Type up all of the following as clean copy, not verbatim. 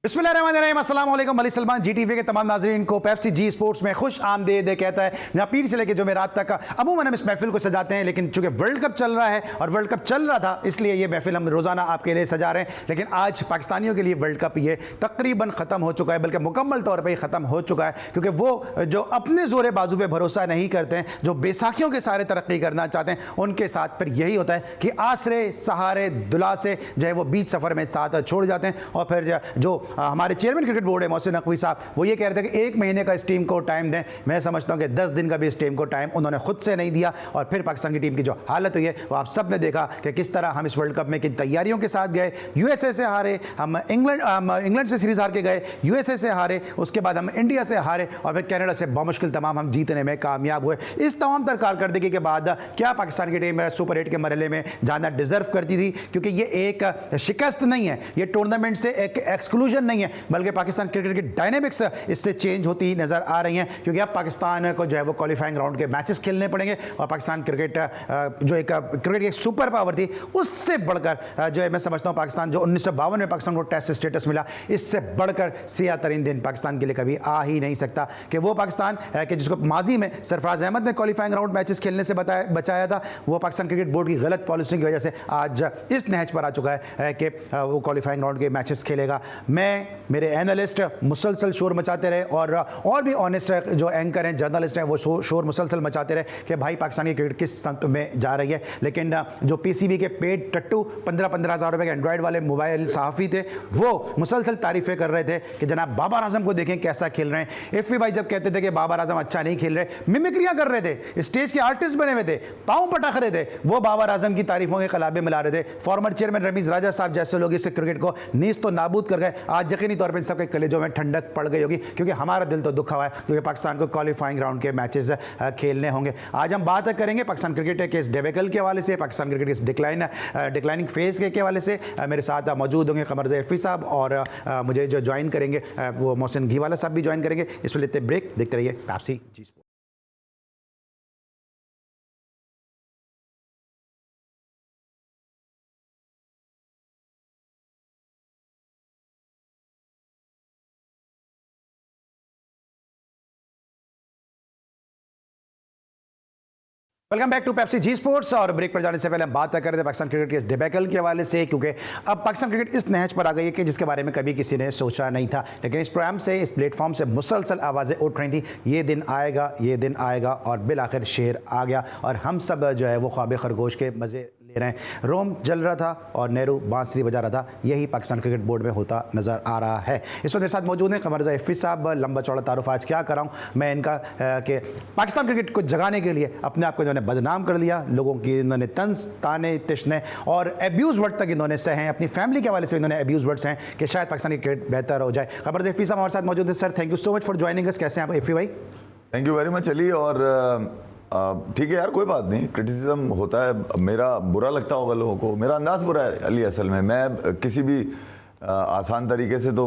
बिस्मिल्लाहिर्रहमानिर्रहीम, अस्सलाम वालेकुम। मलिक सलमान जीटीवी के तमाम नाज़रीन को पेप्सी जी स्पोर्ट्स में खुश आमदीद कहता है, जहाँ पीर से लेकर जुमेरात तक का अमूमन हम इस महफिल को सजाते हैं, लेकिन चूंकि वर्ल्ड कप चल रहा है और वर्ल्ड कप चल रहा था इसलिए ये महफिल हम रोज़ाना आपके लिए सजा रहे हैं। लेकिन आज पाकिस्तानियों के लिए वर्ल्ड कप ये तकरीबन ख़त्म हो चुका है, बल्कि मुकम्मल तौर पर ही ख़त्म हो चुका है, क्योंकि वो जो अपने ज़ोरे बाजू पर भरोसा नहीं करते हैं, जो बेसाखियों के सारे तरक्की करना चाहते हैं, उनके साथ फिर यही होता है कि आसरे सहारे दुला से जो है वो बीच सफ़र में साथ छोड़ जाते हैं। और फिर जो हमारे चेयरमैन क्रिकेट बोर्ड है मोहसिन नकवी साहब, वो ये कह रहे थे कि 1 महीने का इस टीम को टाइम दें। मैं समझता हूं कि 10 दिन का भी इस टीम को टाइम उन्होंने खुद से नहीं दिया। और फिर पाकिस्तान की टीम की जो हालत हुई है वो आप सब ने देखा कि किस तरह हम इस वर्ल्ड कप में किन तैयारियों के साथ गए। यूएसए से हारे, हम इंग्लैंड से सीरीज हार के गए, यूएसए से हारे, उसके बाद हम इंडिया से हारे और फिर कनाडा से बामुश्किल तमाम हम जीतने में कामयाब हुए। इस तमाम तर कारकर्दगी के बाद क्या पाकिस्तान की टीम सुपर 8 के मरहले में जाना डिजर्व करती थी? क्योंकि ये एक शिकस्त नहीं है, ये टूर्नामेंट से एक एक्सक्लूजन नहीं है, बल्कि पाकिस्तान क्रिकेट की डायनेमिक्स इससे चेंज होती नजर आ रही हैं। क्योंकि अब पाकिस्तान को जो है वो क्वालिफाइंग राउंड के मैचेस खेलने पड़ेंगे और पाकिस्तान क्रिकेट जो एक क्रिकेट की एक सुपर पावर थी, उससे बढ़कर जो है मैं समझता हूँ पाकिस्तान जो 1952 में पाकिस्तान को टेस्ट स्टेटस मिला, इससे बढ़कर सियाह तरीन दिन पाकिस्तान के लिए कभी आ ही नहीं सकता। कि वो पाकिस्तान कि जिसको माजी में सरफराज अहमद ने क्वालिफाइंग राउंड मैचेस खेलने से बचाया था, वो पाकिस्तान क्रिकेट बोर्ड की गलत पॉलिसी की वजह से आज इस नहज पर आ चुका है कि वो क्वालिफाइंग राउंड के मैचेस खेलेगा। मैं, मेरे एनालिस्ट मुसलसल शोर मचाते रहे और भी ऑनेस्ट जो एंकर हैं, जर्नलिस्ट हैं, वो शोर मुसलसल मचाते रहे कि भाई पाकिस्तान की क्रिकेट किस संत में जा रही है। लेकिन जो पीसीबी के पेड टट्टू 15-15 हज़ार रुपए के एंड्रॉयड वाले मोबाइल सहाफ़ी थे, वो मुसलसल तारीफ़ें कर रहे थे कि जनाब बाबर आजम को देखें कैसा खेल रहे हैं। एफी भाई जब कहते थे कि बाबर आजम अच्छा नहीं खेल रहे, मिमिक्रियाँ कर रहे थे, स्टेज के आर्टिस्ट बने हुए थे, पाँव पटक रहे थे, वो बाबर आजम की तारीफों के कलाबे मिला रहे थे। फॉर्मर चेयरमैन रमीज राजा साहब जैसे लोग इस क्रिकेट को नीज तो नाबूद कर गए। आज यकीनी तौर पर इन सबके कलेजों में ठंडक पड़ गई होगी, क्योंकि हमारा दिल तो दुखा हुआ है, क्योंकि पाकिस्तान को क्वालिफाइंग राउंड के मैचेस खेलने होंगे। आज हम बात करेंगे पाकिस्तान क्रिकेट के इस डेबेकल के हवाले से, पाकिस्तान क्रिकेट के इस डिक्लाइनिंग फेज के हवाले से। मेरे साथ मौजूद होंगे कमर ज़ैफ़ी साहब और मुझे जो ज्वाइन करेंगे वो मोहसिन घीवाला साहब भी ज्वाइन करेंगे। इस लेते ब्रेक, देखते रहिए Pepsi Zee sports. Welcome back to Pepsi Zee sports. और ब्रेक पर जाने से पहले हम बात कर रहे थे पाकिस्तान क्रिकेट के इस डिबेकल के हवाले से, क्योंकि अब पाकिस्तान क्रिकेट इस नहज पर आ गई है कि जिसके बारे में कभी किसी ने सोचा नहीं था। लेकिन इस प्रोग्राम से, इस प्लेटफॉर्म से मुसलसल आवाज़ें उठ रही थी, ये दिन आएगा, ये दिन आएगा, और बिल आखिर शेर आ गया और हम सब जो है वो ख्वाब खरगोश के मज़े ले रहे हैं। रोम जल रहा था और नेहरू बांसुरी बजा रहा था, यही पाकिस्तान क्रिकेट बोर्ड में होता नज़र आ रहा है। इस वक्त मेरे साथ मौजूद हैं कमर ज़ैफ़ी साहब। लंबा चौड़ा तारुफ आज क्या कराऊँ मैं इनका कि पाकिस्तान क्रिकेट को जगाने के लिए अपने आप को इन्होंने बदनाम कर दिया, लोगों की इन्होंने तंज ताने तिश्ने और एब्यूज़ वर्ड तक इन्होंने सहे हैं, अपनी फैमिली के हवाले से इन्होंने एब्यूज़ वर्ड्स हैं कि शायद पाकिस्तान की क्रिकेट बेहतर हो जाए। कमर ज़ैफ़ी साहब हमारे साथ मौजूद है। Sir, thank you so much for joining us. कैसे हैं आप एफी भाई? Thank you very much Ali. और ठीक है यार, कोई बात नहीं, क्रिटिसिज्म होता है, मेरा बुरा लगता होगा लोगों को, मेरा अंदाज बुरा है अली। असल में मैं किसी भी आसान तरीके से तो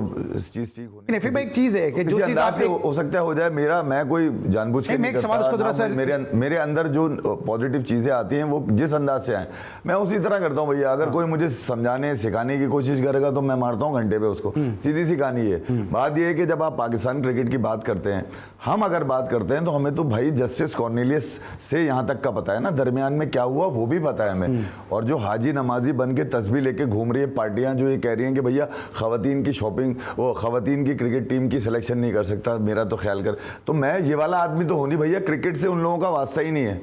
चीज़ ठीक होनी नहीं। फिर एक चीज़ है कि जो चीज़ आपसे हो सकता है हो जाए, मैं कोई जानबूझ के नहीं करता। मेरे अंदर जो पॉजिटिव चीज़ें आती हैं वो जिस अंदाज से आए मैं उसी तरह करता हूँ भैया। अगर कोई मुझे समझाने सिखाने की कोशिश करेगा तो मैं मारता हूँ घंटे पे उसको। सीधी सी कहानी है। बात यह है कि जब आप पाकिस्तान क्रिकेट की बात करते हैं, हम अगर बात करते हैं तो हमें तो भाई जस्टिस कॉर्नेलियस से यहाँ तक का पता है ना, दरमियान में क्या हुआ वो भी पता है हमें। और जो हाजी नमाजी बन के तस्बीह लेके घूम रही है पार्टियां, जो ये कह रही हैं कि भैया खवातीन की शॉपिंग, वो खवातीन की क्रिकेट टीम की सिलेक्शन नहीं कर सकता, मेरा तो ख्याल कर, तो मैं ये वाला आदमी तो हो नहीं भैया। क्रिकेट से उन लोगों का वास्ता ही नहीं है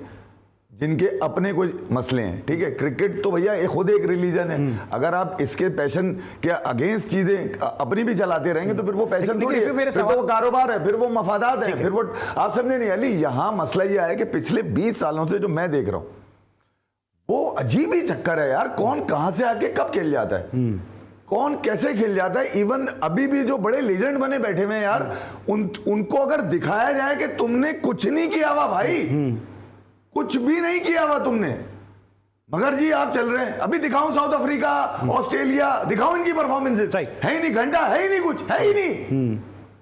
जिनके अपने कोई मसले हैं, ठीक है। क्रिकेट तो भैया खुद एक रिलीजन है। अगर आप इसके पैशन के अगेंस्ट चीजें अपनी भी चलाते रहेंगे तो फिर वो पैशन थोड़ी है, फिर वो कारोबार है, फिर वो मफादात है, फिर वो आप समझे नहीं अली। यहाँ मसला ये है कि पिछले 20 सालों से जो मैं देख रहा हूँ वो अजीब ही चक्कर है यार। कौन कहाँ से आके कब खेल जाता है, कौन कैसे खेल जाता है। इवन अभी भी जो बड़े लेजेंड बने बैठे हुए हैं यार, उनको अगर दिखाया जाए कि तुमने कुछ नहीं किया हुआ भाई, कुछ भी नहीं किया हुआ तुमने, मगर जी आप चल रहे हैं। अभी दिखाऊं साउथ अफ्रीका, ऑस्ट्रेलिया, दिखाऊं इनकी परफॉर्मेंसेस, है ही नहीं, घंटा है ही नहीं, कुछ है ही नहीं।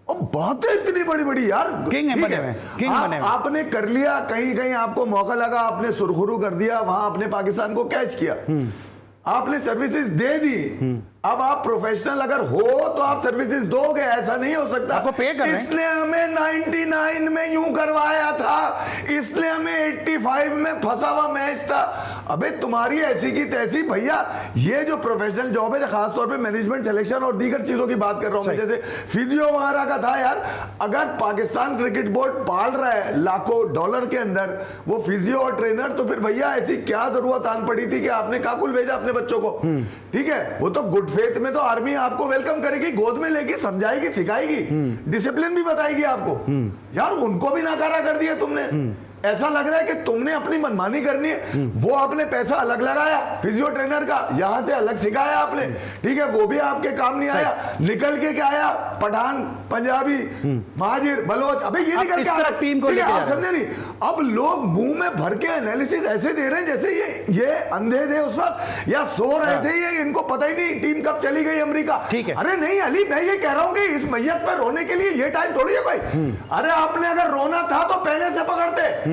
और बातें इतनी बड़ी बड़ी यार, किंग है बने हुए, किंग बने हुए। आपने कर लिया, कहीं कहीं आपको मौका लगा, आपने सुरखुरू कर दिया, वहां आपने पाकिस्तान को कैच किया। आपने सर्विसेज दे दी, अब आप प्रोफेशनल अगर हो तो आप सर्विसेज दोगे, ऐसा नहीं हो सकता। आपको पे कर रहे हैं। इसने हमें 99 में यूं करवाया था, इसने हमें 85 में फंसा हुआ मैच था। अबे तुम्हारी ऐसी की तैसी भैया, ये जो प्रोफेशनल जॉब है, खासतौर पे मैनेजमेंट सिलेक्शन और दीगर चीजों की बात कर रहा हूं मैं, जैसे फिजियो वगैरह का था यार, अगर पाकिस्तान क्रिकेट बोर्ड पाल रहा है लाखों डॉलर के अंदर वो फिजियो और ट्रेनर, तो फिर भैया ऐसी क्या जरूरत आन पड़ी थी कि आपने काकुल भेजा अपने बच्चों को? ठीक है, वो तो गुड फेथ में तो आर्मी आपको वेलकम करेगी, गोद में लेगी, समझाएगी, सिखाएगी, डिसिप्लिन भी बताएगी आपको। यार उनको भी नाकारा कर दिया तुमने। ऐसा लग रहा है कि तुमने अपनी मनमानी करनी है। वो आपने पैसा अलग लगाया फिजियो ट्रेनर का, यहां से अलग सिखाया आपने, ठीक है, वो भी आपके काम नहीं आया। निकल के क्या आया? पठान, पंजाबी, महाजिर, बलोच, अबे ये निकल के आया टीम को, आप समझे नहीं? अब लोग मुंह में भर के एनालिसिस ऐसे दे रहे हैं जैसे ये अंधे थे उस वक्त या सो रहे थे, ये इनको पता ही नहीं टीम कब चली गई अमेरिका। ठीक है, अरे नहीं अली, मैं ये कह रहा हूं कि इस मैयत पर रोने के लिए ये टाइम थोड़ी है कोई। अरे आपने अगर रोना था तो पहले से पकड़ते।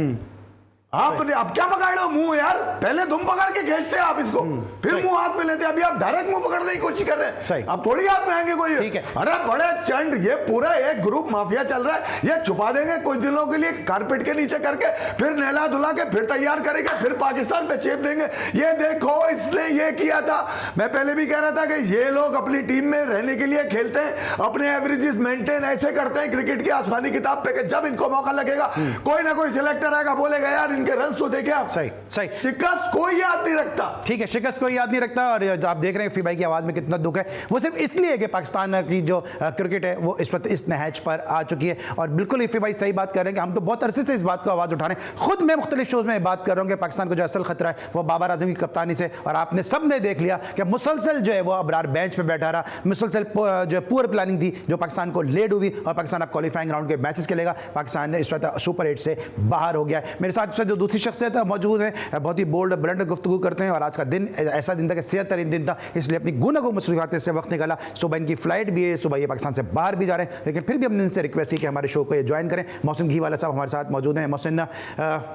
आपने अब क्या पकड़ लो मुंह यार, पहले तुम पकड़ के खींचते आप इसको, फिर मुंह हाथ में लेते, अभी आप डायरेक्ट मुंह पकड़ने की कोशिश कर रहे हैं, आप थोड़ी हाथ में आएंगे कोई। अरे बड़े चंड, ये पूरा एक ग्रुप माफिया चल रहा है, ये छुपा देंगे कुछ दिनों के लिए कारपेट के नीचे करके, फिर नहला धुला के फिर तैयार करेंगे, फिर पाकिस्तान पे चेप देंगे, ये देखो इसने ये किया था। मैं पहले भी कह रहा था कि ये लोग अपनी टीम में रहने के लिए खेलते हैं, अपने एवरेजेस मेंटेन ऐसे करते हैं क्रिकेट की आसमानी किताब पे, जब इनको मौका लगेगा कोई ना कोई सिलेक्टर आएगा, बोलेगा यार इनके रन तो देखे आप। सही सही, शिकस्त कोई याद नहीं रखता। ठीक है, शिकस्त कोई याद नहीं रखता। और आप देख रहे हैं फी भाई की आवाज में कितना दुख है, वो सिर्फ इसलिए कि पाकिस्तान की जो क्रिकेट है वो इस वक्त इस नहज पर आ चुकी है। और बिल्कुल इफी भाई सही बात कर रहे हैं कि हम तो बहुत अरसे से इस बात को आवाज उठा रहे हैं। खुद मैं मुख्तलिफ शोज में बात कर रहा हूँ कि पाकिस्तान को जो असल खतरा है वो बाबर आजम की कप्तानी से, और आपने सबने देख लिया कि मुसलसल जो है वो अबरार बेंच पे बैठा रहा, मुसलसल जो पुअर प्लानिंग थी जो पाकिस्तान को ले डूबी, और पाकिस्तान अब क्वालिफाइंग राउंड के मैचेस खेलेगा। पाकिस्तान ने इस वक्त सुपर 8 से बाहर हो गया है। मेरे साथ जो दूसरी शख्सियत मौजूद है, बहुत ही बोल्ड ब्लंट गुफ्तगू करते हैं, और आज का दिन ऐसा दिन था कि सेहत तरीन दिन था, इसलिए अपनी गुनागो मसरूफियात से वक्त निकाला। सुबह इनकी फ्लाइट भी है, सुबह ये पाकिस्तान से बाहर भी जा रहे हैं, लेकिन फिर भी हमने इनसे रिक्वेस्ट की कि हमारे शो को ये ज्वाइन करें। मोहसिन घीवाला साहब हमारे साथ मौजूद हैं। मोहसिन,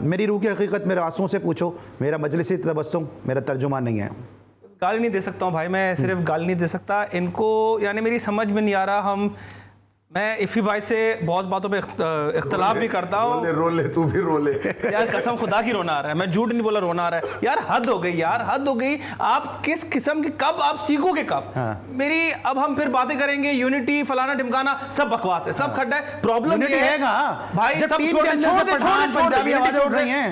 मेरी रूह की हकीकत मेरे आंसुओं से पूछो, मेरा मजलिसी तबस्सुम मेरा तर्जुमान नहीं है। गाली नहीं दे सकता हूँ भाई, मैं सिर्फ गाली नहीं दे सकता इनको, यानी मेरी समझ में नहीं आ रहा। मैं इफ़ी भाई से बहुत बातों पे इख्तलाफ भी करता हूँ। रोले तू भी रोले यार कसम खुदा की रोना आ रहा है, मैं झूठ नहीं बोला, रोना आ रहा है यार। हद हो गई यार, हद हो गई। आप किस किस्म की, कब आप सीखोगे कब? मेरी अब हम फिर बातें करेंगे यूनिटी फलाना ढिमकाना, सब बकवास है, सब खड्डा है। प्रॉब्लम ये है भाई, सब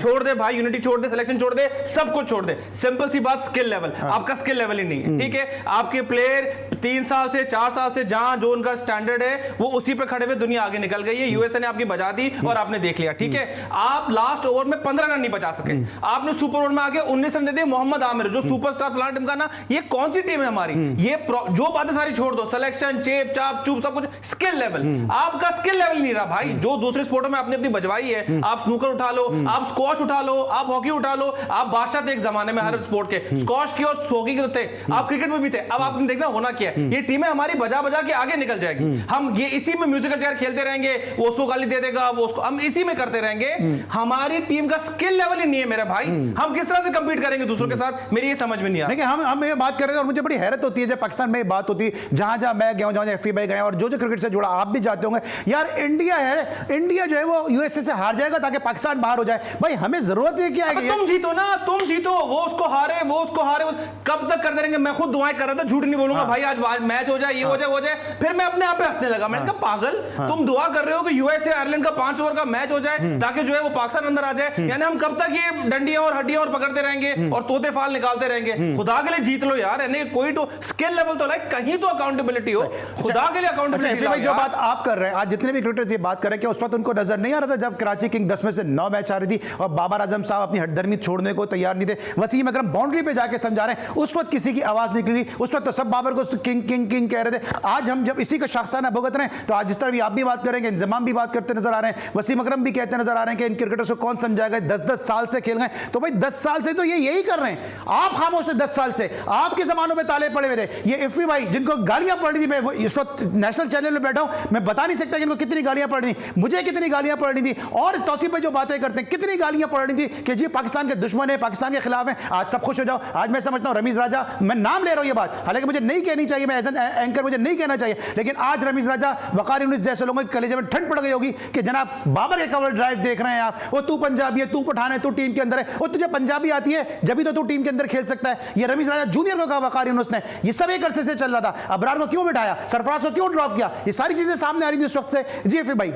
छोड़ दे भाई, यूनिटी छोड़ दे, सिलेक्शन छोड़ दे, सब कुछ छोड़ दे। सिंपल सी बात, स्किल लेवल, आपका स्किल लेवल ही नहीं है। ठीक है, आपके प्लेयर 3 साल से 4 साल से जहां जो उनका स्टैंडर्ड है वो उसी पे खड़े हुए दुनिया आगे निकल गई है। यूएसए ने आपकी बजा दी और आपने देख लिया। ठीक है, आप लास्ट ओवर में 15 रन नहीं बचा सके, आपने सुपर ओवर में आके 19 रन दे दिए। मोहम्मद आमिर जो सुपरस्टार फलाना ढिमकाना, ये कौन सी टीम है हमारी? ये जो बातें सारी छोड़ दो, सिलेक्शन चेप चाप चूप सब कुछ, स्किल लेवल, आपका स्किल लेवल नहीं रहा भाई। जो दूसरे स्पोर्टों में आपने अपनी बजवाई है, आप स्नूकर उठा लो, आप स्क्वॉश उठा लो, आप हॉकी उठा लो, आप बादशाह थे एक जमाने में हर स्पोर्ट के, स्क्वॉश की और हॉकी के तो थे, आप क्रिकेट में भी थे। अब आपने देखना होना क्या है, ये टीमें हमारी बजा बजा के आगे निकल जाएगी। हम ये इसी में म्यूजिकल चेयर खेलते रहेंगे, वो उसको गाली दे देगा, वो उसको, हम इसी में करते रहेंगे। हमारी टीम का स्किल लेवल ही नहीं है मेरा भाई, हम किस तरह से कंपीट करेंगे दूसरों के साथ? मेरी ये समझ में नहीं आ रहा। हम ये बात कर रहे हैं और मुझे बड़ी हैरत होती है जब पाकिस्तान में ये बात होती है, जहां जहां मैं गया हूं, जहां एफी भाई गए और जो क्रिकेट से जुड़ा आप भी जाते होंगे, यार इंडिया है, इंडिया जो है वो यूएसए से हार जाएगा ताकि पाकिस्तान बाहर हो जाए। भाई हमें जरूरत है क्या है? तुम जीतो ना, तुम जीतो, वो उसको हारे, वो उसको हारे, कब तक करते रहेंगे? मैं खुद दुआएं कर रहा था, झूठ नहीं बोलूंगा भाई, आज मैच हो जाए, ये हो जाए, वो जाए, फिर मैं अपने आप पे हंसने लगा। मैंने कहा पागल, तुम दुआ कर रहे हो कि यूएसए आयरलैंड का 5 ओवर का मैच हो जाए ताकि जो है वो पाकिस्तान अंदर आ जाए। यानी हम कब तक ये डंडियां और हड्डियां और पकड़ते रहेंगे और तोते फाल निकालते रहेंगे? खुदा के लिए जीत लो यार, यानी कोई तो स्किल लेवल तो लाइक कहीं तो अकाउंटेबिलिटी हो, खुदा के लिए अकाउंटेबिलिटी। भाई जो बात आप कर रहे हैं, आज जितने भी क्रिकेटर्स ये बात कर रहे हैं कि उस वक्त उनको नजर नहीं आ रहा था जब कराची किंग 10 में से 9 मैच आ रही थी और बाबर आजम साहब अपनी हटधर्मी छोड़ने को तैयार नहीं थे। वसीम अकरम बाउंड्री पे जाके समझा रहे हैं, उस वक्त किसी की आवाज निकली, उस वक्त तो सब बाबर को किंग किंग किंग कह रहे थे। आज हम जब इसी का शाखसाना भुगत रहे हैं, हैं। तो आज जिस तरह भी आप भी बात करेंगे, इंजमाम भी बात करते नजर आ रहे हैं, वसीम अकरम भी कहते नजर आ रहे हैं कि इन क्रिकेटर्स को कौन समझाएगा, 10-10 साल से खेल गए। तो भाई 10 साल से तो ये यही कर रहे हैं, आप खामोश थे 10 साल से, आपके जमानों में ताले पड़े हुए थे। ये इफ्फी भाई जिनको गालियां पड़ रही थी, मैं इस वक्त नेशनल चैनल में बैठा हूं, मैं बता नहीं सकता कि इनको कितनी गालियां पड़ रही थी, मुझे कितनी गालियां पड़ रही थी, और तौसीफ भाई जो बातें करते हैं कितनी गालियां पड़ रही थी कि जी पाकिस्तान के दुश्मन है, पाकिस्तान के खिलाफ है। आज सब खुश हो जाओ। आज मैं समझता हूं रमीज राजा, मैं नाम ले रहा हूं ये बात, हालांकि मुझे नहीं कहनी चाहिए, मैं एज एन एंकर मुझे नहीं कहना चाहिए, लेकिन आज रमीज राजा वकार यूनिस जैसे लोगों के कलेजे में ठंड पड़ गई होगी कि जनाब बाबर के कवर ड्राइव देख रहे हैं आप, वो तू पंजाबी है, तू पठान है, तू टीम के अंदर है, और तुझे पंजाबी आती है जब भी तो तू टीम के अंदर खेल सकता है। ये रमीज राजा जूनियर को कहा वकार यूनिस ने, ये सब एक अरसे से चल रहा था, अबरार को क्यों बिठाया, सरफराज को क्यों ड्रॉप किया, ये सारी चीजें सामने आ रही थी उस वक्त से। जी एफए भाई।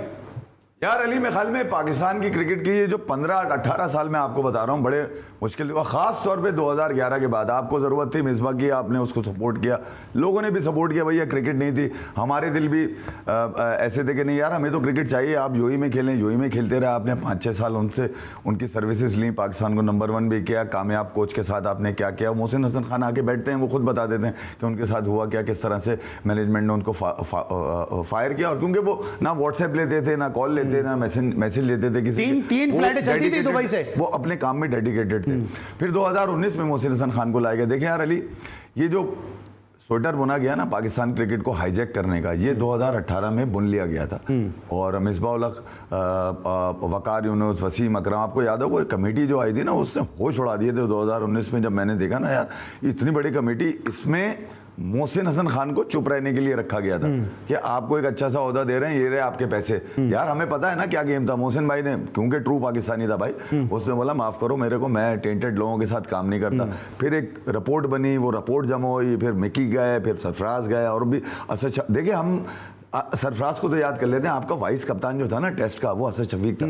यार अली, मैं ख्याल में पाकिस्तान की क्रिकेट की ये जो 15-18 साल में आपको बता रहा हूँ बड़े मुश्किल हुआ, खास तौर पे 2011 के बाद। आपको ज़रूरत थी मिसबा की, आपने उसको सपोर्ट किया, लोगों ने भी सपोर्ट किया, भैया क्रिकेट नहीं थी, हमारे दिल भी ऐसे थे कि नहीं यार हमें तो क्रिकेट चाहिए, आप यूएई में खेलें, यूएई में खेलते रहे आपने 5-6 साल, उनसे उनकी सर्विसेज ली, पाकिस्तान को नंबर 1 भी किया, कामयाब कोच के साथ आपने क्या किया। मोहसिन हसन खान आके बैठते हैं, वो खुद बता देते हैं कि उनके साथ हुआ क्या, किस तरह से मैनेजमेंट ने उनको फायर किया। और क्योंकि वो ना व्हाट्सएप लेते थे, ना कॉल लेते थे, ना मैसेज लेते थे किसी, तीन फ्लाइटें चलती थी दुबई से, वो अपने काम में डेडिकेटेड थे। फिर 2019 में मोहसिन हसन खान को लाया गया। देखें यार अली, ये जो स्वेटर बुना गया ना पाकिस्तान क्रिकेट को हाईजैक करने का, ये 2018 में बुन लिया गया था। और मिसबाह उल हक, वकार यूनुस, वसीम अकरम, आपको याद हो कोई कमेटी जो आई थी ना, उसने होश उड़ा दिए थे 2019 में। जब मैंने देखा ना यार इतनी बड़ी कमेटी, इसमें मोहसिन हसन खान को चुप रहने के लिए रखा गया था कि आपको एक अच्छा सा ओहदा दे रहे हैं, ये रहे आपके पैसे। यार हमें पता है ना क्या गेम था। मोहसिन भाई ने, क्योंकि ट्रू पाकिस्तानी था भाई, उसने बोला माफ करो मेरे को, मैं टेंटेड लोगों के साथ काम नहीं करता। फिर एक रिपोर्ट बनी, वो रिपोर्ट जमा हुई, फिर मिकी गए, फिर सरफराज गए, और भी असद। देखिए हम सरफराज को तो याद कर लेते हैं, आपका वाइस कप्तान जो था ना टेस्ट का, वो असद शफीक था,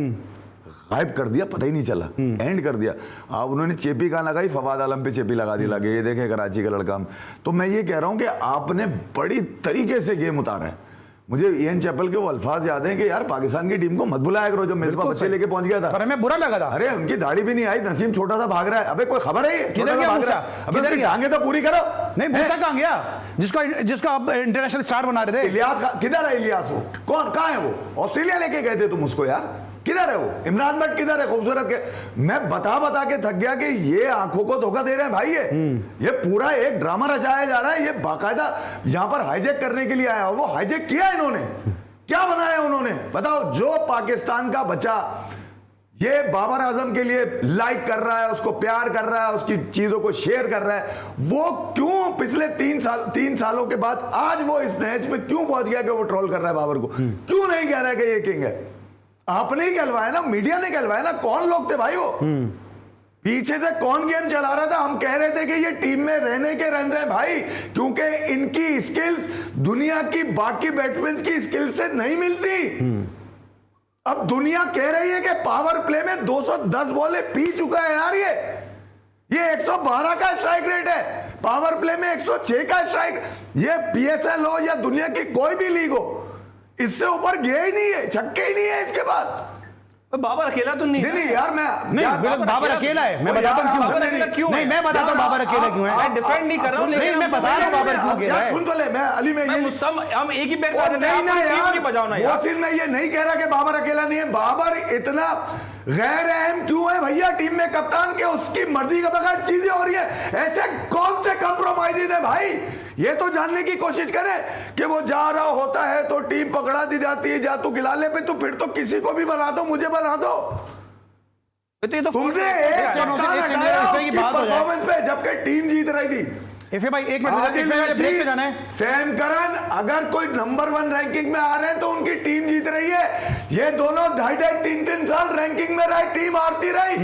गायब कर दिया, पता ही नहीं चला, एंड कर दिया। अब उन्होंने चेपी कहाँ लगाई, फवाद आलम पे चेपी लगा दी, लगे ये देखे कराची का लड़का। तो मैं ये कह रहा हूँ कि आपने बड़ी तरीके से गेम उतारा है। मुझे इयन चैपल के वो अल्फाज याद हैं कि यार पाकिस्तान की टीम को मत बुलाया करो, जो मिसबा बच्चे लेके पहुंच गया था, पर हमें बुरा लगा था। अरे उनकी दाढ़ी भी नहीं आई, नसीम छोटा सा भाग रहा है, अबे कोई खबर है किधर गया मूसा, किधर गया, आगे तो पूरी करो। नहीं मूसा कहाँ गया, जिसको आप इंटरनेशनल स्टार बना रहे थे। इलियास किधर है, इलियास वो कौन, कहाँ है वो, ऑस्ट्रेलिया लेके गए थे तुम उसको यार, किधर है वो, इमरान भट्ट किधर है खूबसूरत के। मैं बता के थक गया कि ये आंखों को धोखा दे रहे हैं भाई, ये पूरा एक ड्रामा रचाया जा रहा है, ये बाकायदा यहां पर हाईजैक करने के लिए आया, और वो हाईजैक किया इन्होंने, क्या बनाया उन्होंने बताओ। जो पाकिस्तान का बच्चा ये बाबर आजम के लिए लाइक कर रहा है, उसको प्यार कर रहा है, उसकी चीजों को शेयर कर रहा है, वो क्यों पिछले 3 सालों के बाद आज वो इस नहज में क्यों पहुंच गया कि वो ट्रोल कर रहा है बाबर को, क्यों नहीं कह रहा है कि ये किंग है। आपने ही कहलवाया ना, मीडिया ने कहलवाया ना, कौन लोग थे भाई वो, पीछे से कौन गेम चला रहा था। हम कह रहे थे कि ये टीम में रहने के रन है भाई, क्योंकि इनकी स्किल्स दुनिया की बाकी बैट्समैन की स्किल्स से नहीं मिलती। अब दुनिया कह रही है कि पावर प्ले में 210 बॉलें पी चुका है यार, ये 112 का स्ट्राइक रेट है, पावर प्ले में 106 का स्ट्राइक। ये पीएसएल हो या दुनिया की कोई भी लीग हो, इससे ऊपर गया ही नहीं है, छक्के ही नहीं है इसके बाद। बाबर अकेला तो नहीं नहीं यार, मैं नहीं बाबर अकेला है, मैं बताता हूं क्यों, नहीं मैं बताता हूं बाबर अकेला क्यों है, मैं डिफेंड नहीं कर रहा हूं, नहीं मैं बता रहा हूं बाबर क्यों अकेला है। सुन तो ले, मैं अली में हम एक ही बैट नहीं नहीं बजाओ ना यार। मोहसिन मैं ये नहीं कह रहा कि बाबर अकेला नहीं है, बाबर इतना गैर अहम क्यों है भैया टीम में कप्तान के, उसकी मर्जी के बगैर चीजें हो रही है, ऐसे कौन से कंप्रोमाइजेज है भाई। ये तो जानने की कोशिश करें कि वो जा रहा होता है तो टीम पकड़ा दी जाती है, जा तू गिलाले पे, तो फिर तो किसी को भी बना दो, मुझे बना दो। तुमने परफॉर्मेंस पे जबकि टीम जीत रही थी। इफे भाई एक मिनट ब्रेक पे जाना है। सैम करन अगर कोई नंबर 1 रैंकिंग में आ रहे हैं तो उनकी टीम जीत रही है। ये दोनों 2.5-3 साल रैंकिंग में रहे, टीम हारती रही।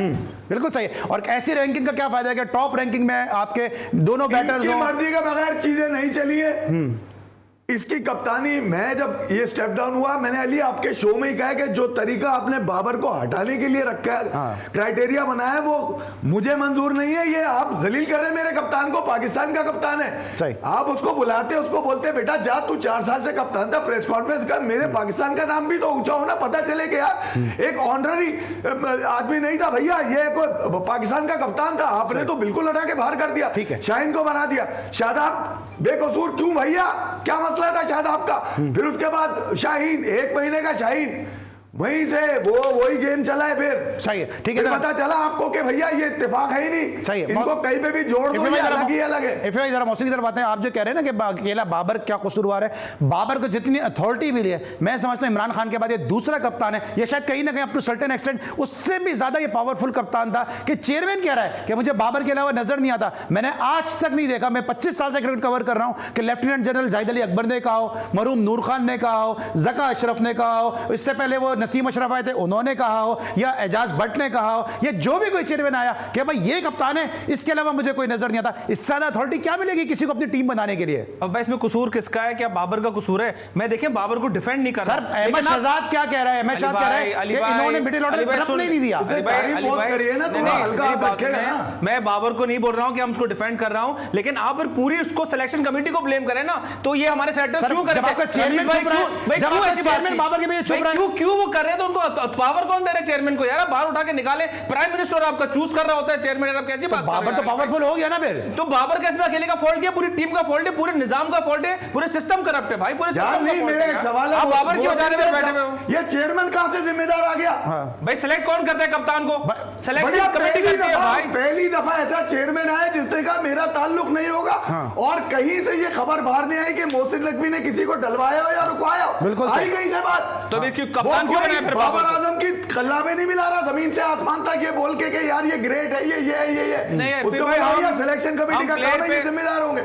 बिल्कुल सही है। और ऐसी रैंकिंग का क्या फायदा है कि टॉप रैंकिंग में आपके दोनों बैटर्स की मर्जी के बगैर चीजें नहीं चली है। इसकी कप्तानी, मैं जब ये स्टेप डाउन हुआ, मैंने अली आपके शो में ही कहा कि जो तरीका आपने बाबर को हटाने के लिए रखा है, क्राइटेरिया बनाया है, वो मुझे मंजूर नहीं है। ये आप जलील कर रहे हैं मेरे कप्तान को, पाकिस्तान का कप्तान है। आप उसको बुलाते, उसको बोलते बेटा जा, तू 4 साल से कप्तान था, प्रेस कॉन्फ्रेंस कर, मेरे पाकिस्तान का नाम भी तो ऊंचा होना, पता चले कि यार एक ऑनररी आदमी नहीं था भैया, ये कोई पाकिस्तान का कप्तान था। आपने तो बिल्कुल हटा के बाहर कर दिया, शाहीन को बना दिया। शादाब बेकसूर क्यों भैया, क्या मसला था शायद आपका? फिर उसके बाद शाहीन, 1 महीने का शाहीन, वहीं से वही गेम चला है। फिर सही है, ठीक है, पता चला आपको कि भैया ये इत्तेफाक है ही नहीं, सही है, इनको कहीं पे भी जोड़ दो, ये अलग ही अलग है। इफ जरा मौसम की तरफ आते हैं, आप जो कह रहे हैं ना कि अकेला बाबर क्या कसूरवार है, बाबर को जितनी अथॉरिटी मिली है, मैं समझता हूं इमरान खान के बाद ये दूसरा कप्तान है, ये शायद कहीं ना कहीं अप टू सर्टेन एक्सटेंट उससे भी ज्यादा ये पावरफुल कप्तान था कि चेयरमैन कह रहा है कि मुझे बाबर के अलावा नजर नहीं आता। मैंने आज तक नहीं देखा, मैं 25 साल से क्रिकेट कवर कर रहा हूं कि लेफ्टिनेंट जनरल जाहिद अली अकबर ने कहा हो, मरूम नूर खान ने कहा हो, जका अशरफ ने कहा हो, इससे पहले वो नसीम अशरफ आए थे उन्होंने कहा हो, या एजाज भट्ट ने कहा हो, ये जो भी कोई चेयरमैन आया कि भाई ये कप्तान है, इसके अलावा मुझे कोई नजर नहीं आता। इससे ज्यादा अथॉरिटी क्या मिलेगी किसी को अपनी टीम बनाने के लिए? अब भाई इसमें कसूर किसका है? क्या बाबर का कसूर है? मैं देखिए बाबर को डिफेंड नहीं कर रहा। सर अहमद शहजाद क्या कह रहा है? अहमद शहजाद कह रहा है कि इन्होंने मिडिल ऑर्डर में रखने नहीं दिया। मैं बाबर को नहीं बोल रहा हूं कि हम उसको डिफेंड कर रहा हूं, लेकिन आप पूरी उसको सिलेक्शन कमेटी को ब्लेम करें ना, तो ये हमारे सेलेक्टर्स क्यों करते हैं? चेयरमैन बाबर के पीछे चुप रहा है, क्यों वो कर रहे हैं? तो उनको पावर कौन दे रहे? चेयरमैन को यार बाहर उठा के निकाले, प्राइम मिनिस्टर आपका चूज कर रहा होता है चेयरमैन, आप कैसी बात? बाबर तो पावरफुल हो गया ना फिर। तो बाबर का इसमें अकेले का फॉल्ट है? पूरी टीम का फॉल्ट है, पूरे निजाम का फॉल्ट है, पूरे सिस्टम करप्ट है भाई, पूरे सिस्टम का मेरा एक सवाल है, आप बाबर क्यों जा रहे हैं बैठे हुए? ये चेयरमैन कहां से जिम्मेदार आ गया? भाई सिलेक्ट कौन करता है कप्तान को? सिलेक्शन कमेटी करती है भाई। पहली दफा ऐसा चेयरमैन आया जिसने कहा मेरा ताल्लुक नहीं होगा, और कहीं से ये खबर बाहर नहीं आई कि मोहसिन नकवी ने किसी को डलवाया या रुकवाया। बिल्कुल आई कहीं से बात? तो फिर कप्तान क्यों बनाया फिर? बाबर आजम की कल्ला में नहीं मिला रहा जमीन से आसमान तक, ये बोल के कि यार ये ग्रेट है, ये नहीं उसको भाई सिलेक्शन कमेटी का काम है, ये जिम्मेदार होंगे।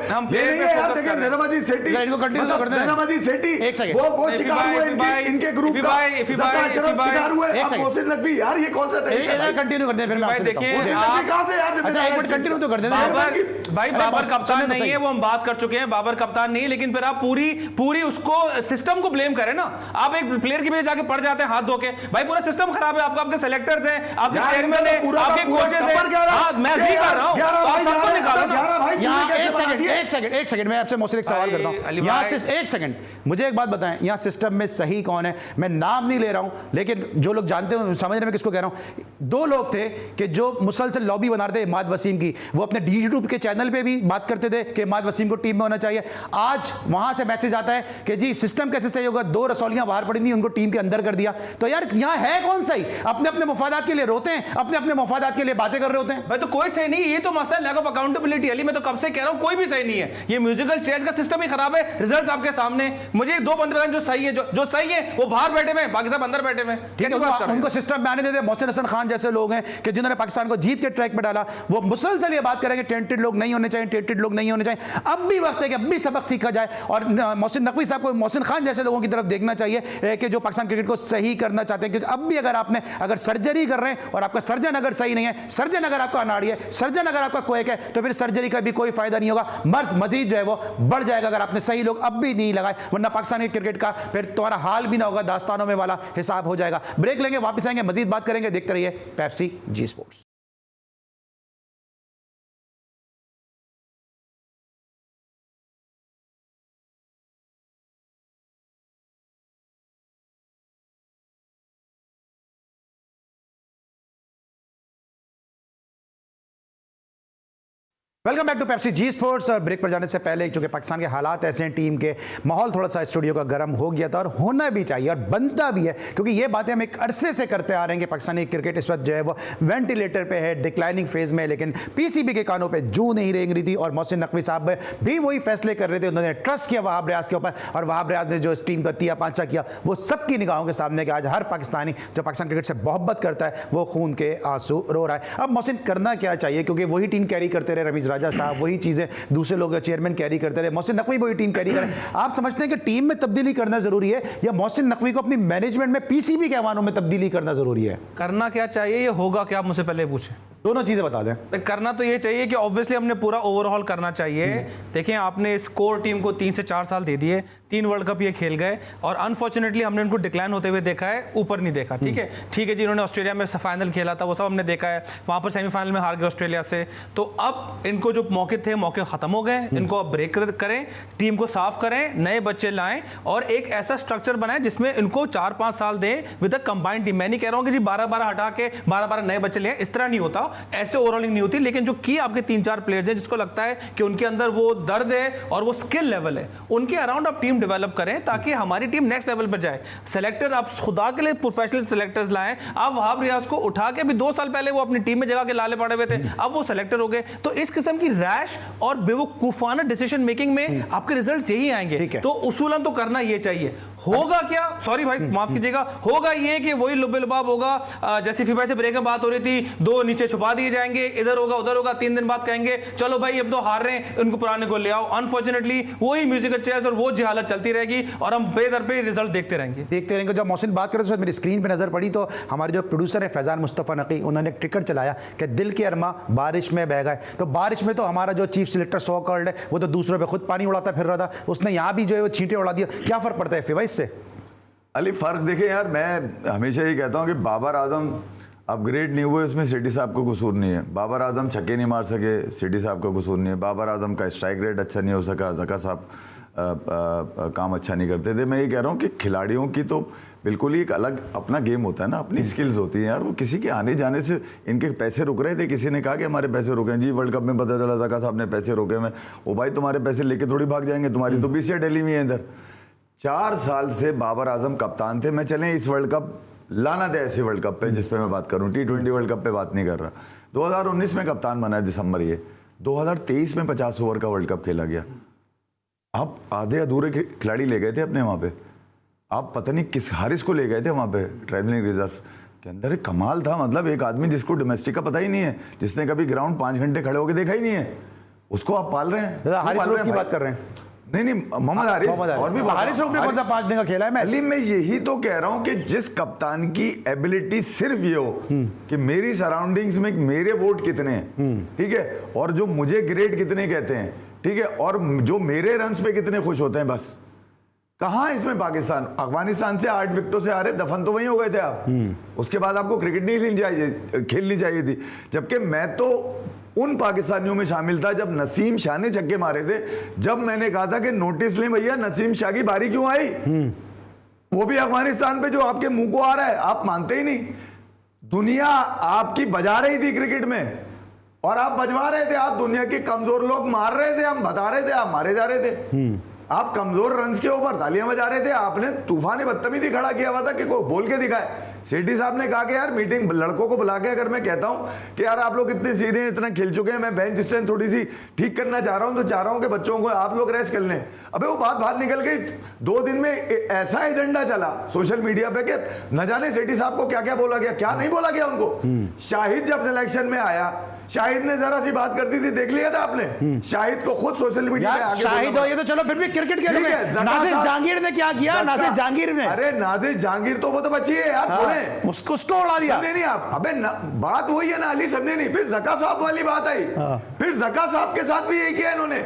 नरमदी सेठी, नरमदी सेठी वो शिकार हुए इनके ग्रुप का, शिकार हुए मोहसिन नकवी। यार ये कौन सा तरीका? कंटिन्यू करते हैं फिर मैं देखिए कहां से यार? अच्छा एक मिनट कंटिन्यू तो कर देते हैं। भाई बाबर कप्तान नहीं है, वो हम बात कर चुके हैं, बाबर कप्तान नहीं है, लेकिन फिर आप पूरी उसको सिस्टम को ब्लेम करें ना। आप एक प्लेयर के पीछे जाके पड़ जाते हैं हाथ धो के, भाई पूरा सिस्टम खराब है आपका, आपके सेलेक्टर्स हैं, आपके चेयरमैन हैं, आपके कोचेस हैं। मैं भी कर रहा हूं, आप सबको निकालो ना। यहाँ एक सेकंड मैं आपसे मोहसिन एक सवाल करता हूं, यहाँ से एक सेकंड मुझे एक बात बताएं, यहाँ सिस्टम में सही कौन है? मैं नाम नहीं ले रहा हूं, लेकिन जो लोग जानते हो समझ रहे हैं किसको कह रहा हूं। 2 लोग थे कि जो मुसलसल लॉबी बना रहे थे इमाद वसीम की, वो अपने यूट्यूब के चैनल पे भी बात करते थे कि इमाद वसीम को टीम में होना चाहिए। आज वहां से मैसेज आता है कि जी सिस्टम कैसे सही होगा, 2 रसौलियां बाहर पड़ी थी उनको टीम के अंदर कर दिया। तो यार यहाँ है कौन सही? अपने अपने मुफादात के लिए रोते हैं, अपने अपने मुफादात के लिए बातें कर रहे होते हैं। भाई तो कोई सही नहीं, ये तो मसला लैक ऑफ अकाउंटेबिलिटी अली। मैं तो कब से कह रहा हूं कोई भी सही नहीं है, ये म्यूजिकल चेयर्स का सिस्टम ही खराब है। रिजल्ट्स आपके सामने, मुझे 2 बंदे जो सही है, जो सही है वो बाहर बैठे हुए, बाकी सब अंदर बैठे हुए। ठीक है, उनको सिस्टम में आने देते। मोहसिन हसन खान जैसे लोग हैं कि जिन्होंने पाकिस्तान को जीत के ट्रैक पे डाला, वो मुसलसल ये बात करेंगे टेंटेड लोग नहीं होने चाहिए, टेंटेड लोग नहीं होने चाहिए। अब भी वक्त है कि अब भी सबक सीखा जाए, और मोहसिन नकवी साहब को मोहसिन खान जैसे लोगों की तरफ देखना चाहिए कि जो पाकिस्तान क्रिकेट को सही करना चाहते हैं। क्योंकि अब भी अगर सर्जरी कर रहे हैं और आपका सर्जन अगर सही नहीं है, सर्जन अगर आपका अनाड़ी है, सर्जन अगर आपका क्वेक है, तो फिर सर्जरी का भी कोई फायदा नहीं होगा। मर्ज मजीद जो है वो बढ़ जाएगा अगर आपने सही लोग अब भी नहीं लगाए, वरना पाकिस्तानी क्रिकेट का फिर तुम्हारा हाल भी ना होगा, दास्तानों में वाला हिसाब हो जाएगा। ब्रेक लेंगे, वापस आएंगे, मजीद बात करेंगे। देखते रहिए Pepsi Zee sports. Welcome back to Pepsi Zee sports. और ब्रेक पर जाने से पहले, चूंकि पाकिस्तान के हालात ऐसे हैं, टीम के माहौल थोड़ा सा स्टूडियो का गर्म हो गया था, और होना भी चाहिए और बनता भी है, क्योंकि ये बातें हम एक अरसे से करते आ रहे हैं कि पाकिस्तानी क्रिकेट इस वक्त जो है वो वेंटिलेटर पे है, डिक्लाइनिंग फेज में। लेकिन पीसीबी के कानों पे जू नहीं रेंग रही थी, और मोहसिन नकवी साहब भी वही फैसले कर रहे थे। उन्होंने ट्रस्ट किया वहाब रियाज के ऊपर, और वहाब रियाज ने जो इस टीम का तिया पांचा किया वो सबकी निगाहों के सामने कि आज हर पाकिस्तानी जो पाकिस्तान क्रिकेट से मोहब्बत करता है वो खून के आंसू रो रहा है। अब मोहसिन करना क्या चाहिए? क्योंकि वही टीम कैरी करते रहे रमीज राजा साहब, वही चीजें दूसरे लोग चेयरमैन कैरी करते रहे, मोहसिन नकवी वही टीम कैरी करें। आप समझते हैं कि टीम में तब्दीली करना जरूरी है, या मोहसिन नकवी को अपनी मैनेजमेंट में पीसीबी के ऐवानों में तब्दीली करना जरूरी है? करना क्या चाहिए, ये होगा क्या, आप मुझसे पहले पूछें। दोनों चीजें बता दें। करना तो ये चाहिए कि ऑब्वियसली हमने पूरा ओवरऑल करना चाहिए। देखिए आपने इस कोर टीम को 3 से 4 साल दे दिए, 3 वर्ल्ड कप ये खेल गए, और अनफॉर्चुनेटली हमने उनको डिक्लाइन होते हुए देखा है, ऊपर नहीं देखा। ठीक है जी, इन्होंने ऑस्ट्रेलिया में फाइनल खेला था, वो सब हमने देखा है, वहां पर सेमीफाइनल में हार गए ऑस्ट्रेलिया से। तो अब इनको जो मौके थे, मौके खत्म हो गए, इनको अब ब्रेक करें, टीम को साफ करें, नए बच्चे लाएं, और एक ऐसा स्ट्रक्चर बनाएं जिसमें इनको 4-5 साल दें विद अ कंबाइंड टीम। मैं नहीं कह रहा हूं कि जी 12-12 हटा के 12-12 नए बच्चे ले, इस तरह नहीं होता। आओ, ऐसे ओवरऑलिंग नहीं होती। लेकिन जो की आपके 3-4 प्लेयर्स हैं जिसको लगता है कि उनके अंदर वो दर्द है और वो स्किल लेवल है, उनके अराउंड आप टीम डेवलप करें ताकि हमारी टीम नेक्स्ट लेवल पर जाए। सेलेक्टर आप खुदा के लिए प्रोफेशनल सेलेक्टर्स लाएं। आप वहाब रियाज को उठा के, भी 2 साल पहले वो अपनी टीम में जगह के लाले पड़े हुए थे, अब वो सेलेक्टर हो गए। तो इस किस्म की रैश और बेवकूफाना डिसीजन मेकिंग में आपके रिजल्ट्स यही आएंगे। तो उसूलन तो करना ये चाहिए। होगा क्या, सॉरी भाई माफ कीजिएगा, होगा ये कि वही लुबे लुबाब होगा। जैसे फीफा से ब्रेक में बात हो रही थी, 2 नीचे छुपा दिए जाएंगे, इधर होगा उधर होगा, 3 दिन बाद कहेंगे चलो भाई अब तो हार रहे हैं, उनको पुराने को ले आओ। अनफॉर्चुनेटली वही म्यूजिकल चेयर्स और वो जहालत चलती रहेगी और हम बेदर पे रिजल्ट देखते रहेंगे। जब मोहसिन बात कर रहे थे मेरी स्क्रीन पे नजर पड़ी तो हमारे जो प्रोड्यूसर है फैजान मुस्तफ़ा नकी, उन्होंने एक ट्रिकर चलाया कि दिल के अरमा बारिश में बह गए। तो बारिश में तो हमारा जो चीफ सिलेक्टर सो कॉल्ड है वो तो दूसरों पे खुद पानी उड़ाता फिर रहा था, उसने यहाँ भी जो है वो छींटे उड़ा दिया। क्या फर्क पड़ता है फिर इससे? अली फर्क देखे यार, मैं हमेशा ये कहता हूँ कि बाबर आजम अपग्रेड नहीं हुए, उसमें सिटी साहब का कसूर नहीं है। बाबर आजम छक्के नहीं मार सके, सिटी साहब का कसूर नहीं है। बाबर आजम का स्ट्राइक रेट अच्छा नहीं हो सका, जका साहब काम अच्छा नहीं करते थे। मैं ये कह रहा हूँ कि खिलाड़ियों की तो बिल्कुल ही एक अलग अपना गेम होता है ना, अपनी स्किल्स होती हैं यार। वो किसी के आने जाने से इनके पैसे रुक रहे थे, किसी ने कहा कि हमारे पैसे रुके हैं जी, वर्ल्ड कप में पता चला जका साहब ने पैसे रोके हुए। वो भाई तुम्हारे पैसे लेके थोड़ी भाग जाएंगे, तुम्हारी तो बीसीए दिल्ली में है इधर। 4 साल से बाबर आजम कप्तान थे। मैं चलें इस वर्ल्ड कप लाना था ऐसे वर्ल्ड कप पे जिस पे मैं बात करूं, T20 वर्ल्ड कप पे बात नहीं कर रहा। 2019 में कप्तान बना है दिसंबर, ये 2023 में 50 ओवर का वर्ल्ड कप खेला गया। आप आधे अधूरे खिलाड़ी ले गए थे अपने वहां पे, आप पता नहीं किस हारिस को ले गए थे वहां पे ट्रैवलिंग रिजर्व के अंदर। एक कमाल था, मतलब एक आदमी जिसको डोमेस्टिक का पता ही नहीं है, जिसने कभी ग्राउंड 5 घंटे खड़े होकर देखा ही नहीं है, उसको आप पाल रहे हैं। हारिस रऊफ की बात कर रहे हैं? नहीं मोहम्मद हारिस, और भी हारिस रऊफ ने कौन सा 5 दिन का खेला है? मैं यही तो कह रहा हूं कि जिस कप्तान की एबिलिटी सिर्फ ये हो कि मेरी सराउंडिंग्स में मेरे वोट कितने हैं, ठीक है, और जो मुझे ग्रेड कितने कहते हैं, ठीक है, और जो मेरे रन्स पे कितने खुश होते हैं, बस। कहां इसमें पाकिस्तान? अफगानिस्तान से 8 विकेटों से हारे, दफन तो वहीं हो गए थे आप। उसके बाद आपको क्रिकेट नहीं खेलनी चाहिए थी। जबकि मैं तो उन पाकिस्तानियों में शामिल था जब नसीम शाह ने छक्के मारे थे, जब मैंने कहा था कि नोटिस लें भैया, नसीम शाह की बारी क्यों आई? वो भी अफगानिस्तान पे जो आपके मुंह को आ रहा है, आप मानते ही नहीं। दुनिया आपकी बजा रही थी क्रिकेट में और आप बजवा रहे थे। आप दुनिया के कमजोर लोग मार रहे थे, हम बता रहे थे, आप मारे जा रहे थे। आप कमजोर रन्स के ऊपर तालियां बजा रहे थे। आपने तूफान बदतमीजी खड़ा किया हुआ था कि कोई बोल के दिखाए। सेठी साहब ने कहा कि यार मीटिंग लड़कों को बुला के, अगर मैं कहता हूं कि यार आप लोग इतने सीनियर, इतना खेल चुके हैं, मैं बेंच स्ट्रेंथ थोड़ी सी ठीक करना चाह रहा हूं, तो चाह रहा हूं कि बच्चों को आप लोग रेस्ट कर लें। अबे वो बात बाहर निकल गई। 2 दिन में ऐसा एजेंडा चला सोशल मीडिया पे कि न जाने सेठी साहब को क्या क्या बोला गया, क्या नहीं बोला गया उनको। शाहिद जब सिलेक्शन में आया, शाहिद ने जरा सी बात करती थी, देख लिया था आपने? शाहिद को खुद सोशल मीडिया पे आगे शाहिद हो ये तो चलो, फिर भी क्रिकेट के नाजिर जहांगीर ने क्या किया? नाजिर जहांगीर ने, अरे नाजिर जहांगीर तो वो तो बची है यार, छोड़े उसको उड़ा दिया। समझे नहीं आप? अबे बात वही है ना अली, समझे नहीं? फिर जका साहब वाली बात आई, फिर जका साहब के साथ भी यही किया इन्होंने।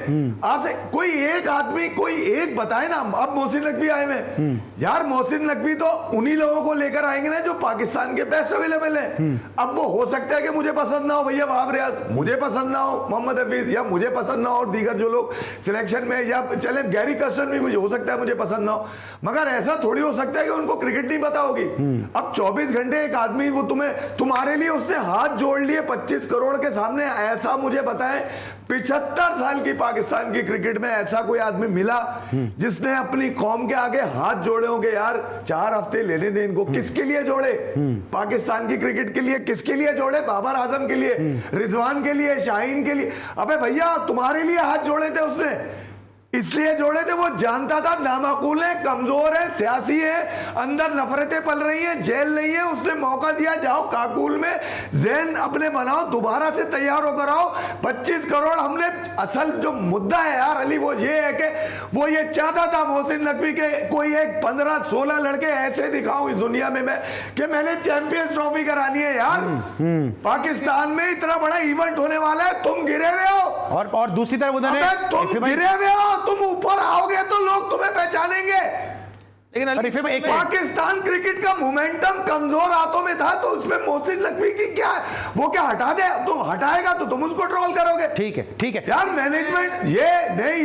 आपसे कोई एक आदमी, कोई एक बताए ना। अब मोहसिन नकवी आए में, यार मोहसिन नकवी तो उन्हीं लोगों को लेकर आएंगे ना जो पाकिस्तान के बेस्ट अवेलेबल है। अब वो हो सकता है कि मुझे पसंद ना हो भैया वहाब रियाज, मुझे पसंद ना हो मोहम्मद हफीज, या मुझे पसंद ना हो और दीगर जो लोग सिलेक्शन में, या चले गैरी कर्स्टन भी मुझे हो सकता है मुझे पसंद ना हो, मगर ऐसा थोड़ी हो सकता है कि उनको क्रिकेट नहीं पता होगी। अब 24 घंटे एक आदमी वो तुम्हारे लिए उसने हाथ जोड़ लिए 25 करोड़ के सामने। ऐसा मुझे बताएं 75 साल की पाकिस्तान की क्रिकेट में ऐसा कोई आदमी मिला जिसने अपनी कौम के आगे हाथ जोड़े होंगे? यार 4 हफ्ते लेने दें इनको। किसके लिए जोड़े? पाकिस्तान की क्रिकेट के लिए। किसके लिए जोड़े? बाबर आजम के लिए, रिजवान के लिए, शाहीन के लिए। अबे भैया तुम्हारे लिए हाथ जोड़े थे उसने, इसलिए जोड़े थे, वो जानता था नामाकूल है, कमजोर है, सियासी है, अंदर नफरतें पल रही हैं, जेल नहीं है। उसने मौका दिया, जाओ काकुल में ज़हन अपने बनाओ, दोबारा से तैयार होकर आओ। 25 करोड़ हमने, असल जो मुद्दा है यार अली वो ये है कि वो ये चाहता था मोहसिन नकवी के कोई एक 15-16 लड़के ऐसे दिखाऊं इस दुनिया में मैं कि मैंने चैंपियंस ट्रॉफी करानी है। यार पाकिस्तान में इतना बड़ा इवेंट होने वाला है, तुम गिरे हुए हो। और दूसरी तरफ उन्होंने, तुम गिरे हुए हो, तुम ऊपर आओगे तो लोग तुम्हें पहचानेंगे। लेकिन पाकिस्तान क्रिकेट का मोमेंटम कमजोर हाथों में था, तो उसमें मोहसिन नकवी की क्या है, वो क्या हटा दे, तो हटाएगा तो तुम उसको ट्रोल करोगे। ठीक है यार मैनेजमेंट ये नहीं,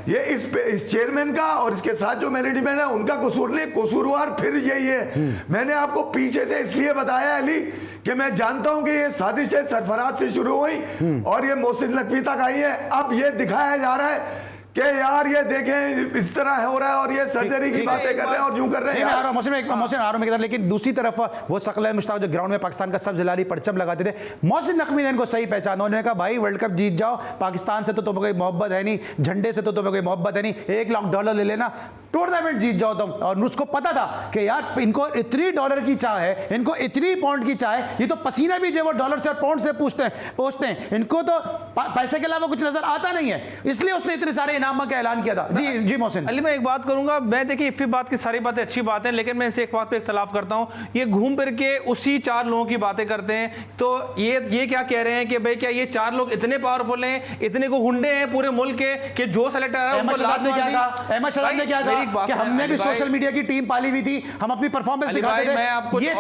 ये इस चेयरमैन का और इसके साथ जो मैनेजमेंट है उनका कसूर नहीं, कसूरवार फिर यही है। मैंने आपको पीछे से इसलिए बताया अली कि मैं जानता हूं कि ये साजिशें सरफराज से शुरू हुई और ये मोहसिन नकवी तक आई है। अब ये दिखाया जा रहा है कि यार ये देखें इस तरह हो रहा है और ये सर्जरी की बातें कर रहे हैं और यूं कर रहे हैं। मोहसिन आरों में, लेकिन दूसरी तरफ वो शकल मुश्ताक जो ग्राउंड में पाकिस्तान का सब जलाली परचम लगाते थे, मोहसिन नकवी ने इनको सही पहचाना। उन्होंने कहा भाई वर्ल्ड कप जीत जाओ, पाकिस्तान से तो तुम्हें कोई मोहब्बत है नहीं, झंडे से तो तुम्हें कोई मोहब्बत है नहीं, $1 लाख ले लेना, टूर्नामेंट जीत जाओ तुम। और उसको पता था कि यार इनको इतनी डॉलर की चाह है, इनको इतनी पाउंड की चाह है, ये तो पसीना भी जो वो डॉलर से और पाउंड से पूछते हैं, इनको तो पैसे के अलावा कुछ नजर आता नहीं है, इसलिए उसने इतने सारे इनाम का ऐलान किया था। जी मोहसिन अली, मैं एक बात करूंगा, मैं देखिए इफ़ी बात की सारी बातें अच्छी बात है, लेकिन मैं इसे एक बात पे इख्तलाफ करता हूं, ये घूम फिर के उसी 4 लोगों की बातें करते हैं। तो ये क्या कह रहे हैं कि भाई क्या ये 4 लोग इतने पावरफुल हैं, इतने को हुंडे हैं पूरे मुल्क के कि जो सेलेक्टर है अहमद शहजाद ने क्या कहा कि हमने भी सोशल मीडिया की टीम पाली हुई थी, हम अपनी परफॉर्मेंस दिखाते थे। ये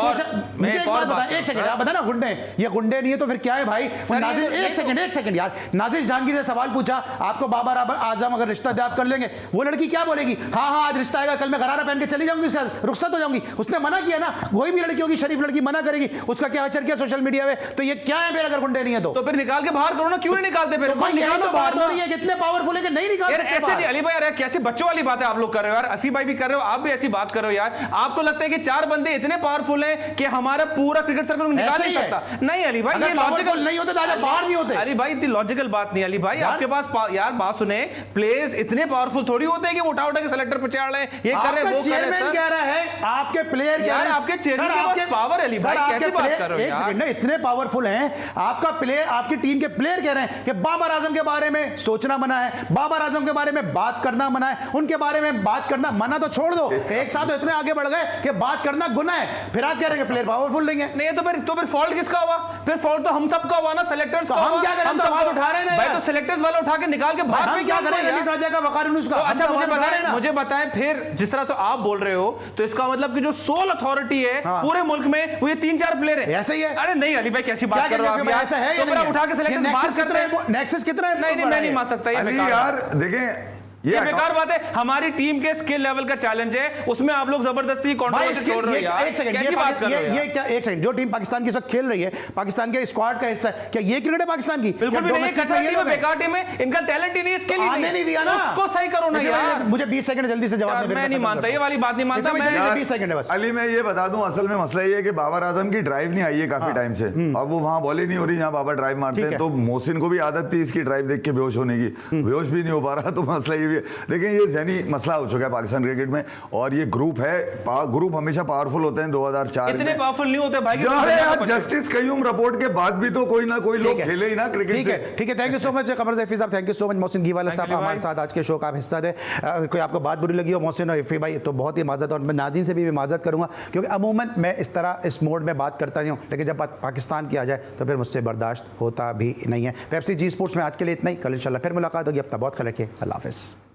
मुझे एक बात बताएं, एक सेकंड आप बताना, गुंडे ये गुंडे नहीं है तो फिर क्या है भाई? नाजिर एक सेकंड यार, नाजिर जहांगीर ने सवाल पूछा आपको बाबर आजम अगर रिश्ता दे आप कर लेंगे, वो लड़की क्या बोलेगी? हाँ आज रिश्ता आएगा, कल मैं गरारा पहन के चली जाऊंगी, रुखसत हो जाऊंगी। उसने मना किया ना, कोई भी लड़की होगी शरीफ लड़की मना करेगी, उसका क्या अचर किया सोशल मीडिया में? तो ये क्या है फिर अगर गुंडे नहीं है तो फिर निकाल के बाहर करो ना, क्यों नहीं निकालते फिर? यही तो बात हो रही है, कितने पावरफुल है कि नहीं निकाल सकते। ऐसे नहीं अली भाई, यार कैसी बच्चों वाली बातें आप लोग कर रहे हो यार, अफी भाई भी कर रहे हो, आप भी ऐसी बात कर रहे हो यार। आपको लगता है कि 4 बंदे इतने पावरफुल हैं कि हमारा पूरा क्रिकेट सर्कल निकाल नहीं सकता? नहीं अली भाई, ये लॉजिकल नहीं होते, बाहर नहीं होते। अली भाई इतनी लॉजिकल बात नहीं अली भाई, आपके पास यार बात सुने, प्लेयर्स इतने पावरफुल थोड़ी होते हैं कि वो उठा के सेलेक्टर पे चढ़ रहे हैं, ये कर रहे हैं, वो कर रहे हैं। कह रहा है आपके प्लेयर कह रहे हैं, आपके चेयरमैन के पास पावर है अली भाई, कैसी बात कर रहे हो? एक सेकंड, इतने पावरफुल हैं आपका प्लेयर, आपकी टीम के प्लेयर कह रहे हैं कि बाबर आजम के बारे में सोचना मना है, बाबर आजम के बारे में बात करना मना है, उनके बारे में बात करना मना तो छोड़ दो, एक साथ तो इतने आगे बढ़ गए कि बात करना गुनाह है, फिर आप कह रहे हैं कि प्लेयर पावरफुल नहीं है। नहीं तो फिर फॉल्ट किसका हुआ? फिर फॉल्ट तो हम सबका हुआ ना, सेलेक्टर्स का। हम क्या करें? हम तो आवाज उठा रहे हैं भाई, तो सेलेक्टर्स वाले उठा के निकाल के बाहर में क्या करें? रमीज राजा का वकार उसका। अच्छा मुझे बताएं फिर, जिस तरह से आप बोल रहे हो तो इसका मतलब कि जो सोल अथॉरिटी है पूरे मुल्क में वो ये 3-4 प्लेयर है। ऐसा ही है। अरे नहीं अली भाई, कैसी बात कर रहे हो आप? ऐसा है, तो फिर उठा के सेलेक्टर्स बात करते हैं। नेक्सस कितना है? नहीं मैं नहीं मान सकता ये यार देखें, ये बेकार बात है। हमारी टीम के स्किल लेवल का चैलेंज है, उसमें आप लोग जबरदस्ती कंट्रोवर्सी छोड़ रहे हो यार। एक सेकंड, कैसी बात कर रहे हो? ये क्या? एक सेकंड, जो टीम पाकिस्तान की इस वक्त खेल रही है, पाकिस्तान के स्क्वाड का हिस्सा है, क्या ये क्रिकेट है पाकिस्तान की? बिल्कुल भी नहीं, बेकार टीम है, इनका टैलेंट ही नहीं, स्किल ही नहीं दिया ना, उसको सही करो ना यार। मुझे 20 सेकंड जल्दी से जवाब दे। मैं नहीं मानता, ये वाली बात नहीं मानता मैं। 20 सेकंड है बस। अली मैं ये बता दूं, असल में मसला ये है कि बाबर आजम की ड्राइव नहीं आई है काफी टाइम से, अब वो वहां बॉल ही नहीं हो रही जहां बाबर ड्राइव मारते हैं, तो मोहसिन को भी आदत थी इसकी ड्राइव देख के बेहोश होने की, बेहोश भी नहीं हो पा रहा, तो मसला ये भी है। देखिए ये ज़हनी मसला हो चुका है पाकिस्तान क्रिकेट में, और ये ग्रुप है, ग्रुप हमेशा पावरफुल होते हैं। 2004 इतने पावरफुल नहीं होते भाई, जस्टिस कयूम रिपोर्ट के बाद भी तो कोई ना कोई लोग खेले ही ना क्रिकेट। ठीक है, thank you so much Kamar Zaifi साहब, thank you so much. Mohsin Ghiwala साहब हमारे साथ आज के शो का हिस्सा थे। कोई आपको बात बुरी लगी हो मोहसिन और इफ़ी भाई तो बहुत ही माजरत, और मैं नाज़रीन से भी माजरत करूंगा क्योंकि अमूमन मैं इस तरह इस मोड में बात करता नहीं हूँ, लेकिन जब बात पाकिस्तान की आ जाए तो फिर मुझसे बर्दाश्त होता भी नहीं है। पेप्सी जी स्पोर्ट्स में आज के लिए इतना ही, कल इंशाल्लाह फिर मुलाकात होगी। अपना बहुत ख्याल रखिए, अल्लाह हाफ़िज़।